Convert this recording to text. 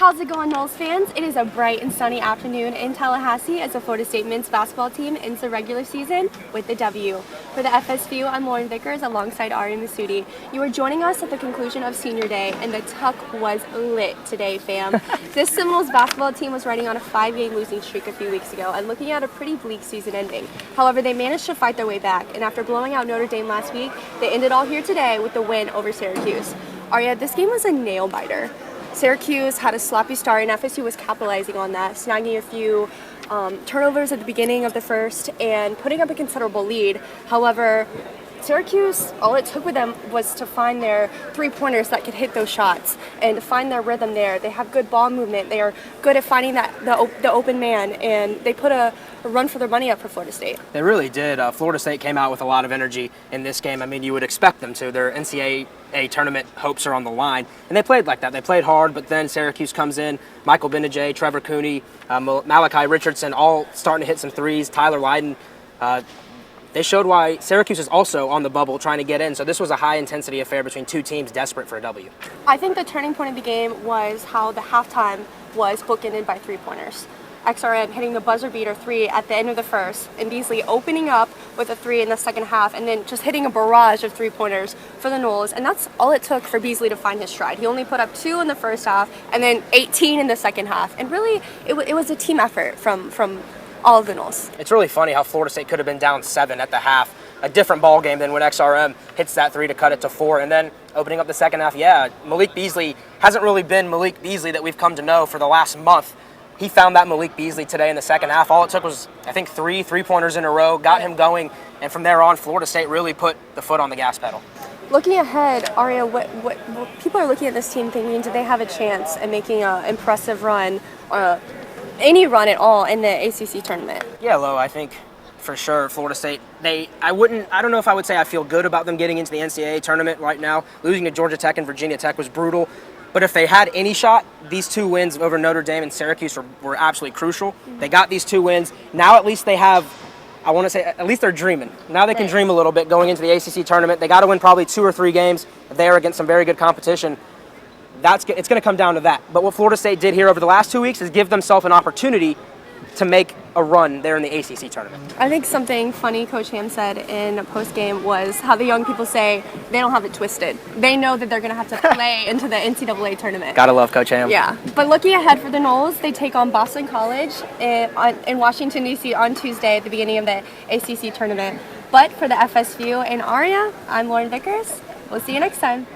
How's it going, Noles fans? It is a bright and sunny afternoon in Tallahassee as the Florida State men's basketball team ends the regular season with the W. For the FSView, I'm Lauryn Vickers alongside Ariya and Massoudi. You are joining us at the conclusion of senior day, and the tuck was lit today, fam. This Seminoles basketball team was riding on a 5-game losing streak a few weeks ago and looking at a pretty bleak season ending. However, they managed to fight their way back, and after blowing out Notre Dame last week, they ended all here today with the win over Syracuse. Ariya, this game was a nail-biter. Syracuse had a sloppy start, and FSU was capitalizing on that, snagging a few turnovers at the beginning of the first and putting up a considerable lead. However, Syracuse, all it took with them was to find their three-pointers that could hit those shots and to find their rhythm there. They have good ball movement. They are good at finding the open man, and they put a run for their money up for Florida State. They really did. Florida State came out with a lot of energy in this game. I mean, you would expect them to. Their NCAA tournament hopes are on the line, and they played like that. They played hard, but then Syracuse comes in. Michael Benajay, Trevor Cooney, Malachi Richardson, all starting to hit some threes. Tyler Lydon. They showed why Syracuse is also on the bubble trying to get in. So this was a high-intensity affair between two teams desperate for a W. I think the turning point of the game was how the halftime was bookended by three-pointers. XRN hitting the buzzer beater three at the end of the first, and Beasley opening up with a three in the second half, and then just hitting a barrage of three-pointers for the Noles. And that's all it took for Beasley to find his stride. He only put up 2 in the first half and then 18 in the second half. And really, it was a team effort from all of the Noles. It's really funny how Florida State could have been down 7 at the half. A different ball game than when XRM hits that 3 to cut it to 4. And then opening up the second half, Malik Beasley hasn't really been Malik Beasley that we've come to know for the last month. He found that Malik Beasley today in the second half. All it took was, I think, 3 three-pointers in a row, got him going, and from there on, Florida State really put the foot on the gas pedal. Looking ahead, Ariya, what people are looking at this team thinking, do they have a chance at making an impressive run, any run at all in the ACC tournament? Yeah, Lo, I think for sure Florida State, I don't know if I would say I feel good about them getting into the NCAA tournament right now. Losing to Georgia Tech and Virginia Tech was brutal. But if they had any shot, these 2 wins over Notre Dame and Syracuse were absolutely crucial. They got these 2 wins. Now at least they have, I want to say, at least they're dreaming. Now they can dream a little bit going into the ACC tournament. They got to win probably 2 or 3 games there against some very good competition. It's going to come down to that. But what Florida State did here over the last 2 weeks is give themselves an opportunity to make a run there in the ACC tournament. I think something funny Coach Ham said in a post-game was how the young people say they don't have it twisted. They know that they're going to have to play into the NCAA tournament. Gotta love Coach Ham. Yeah. But looking ahead for the Noles, they take on Boston College in Washington, D.C. on Tuesday at the beginning of the ACC tournament. But for the FSView and Ariya, I'm Lauryn Vickers. We'll see you next time.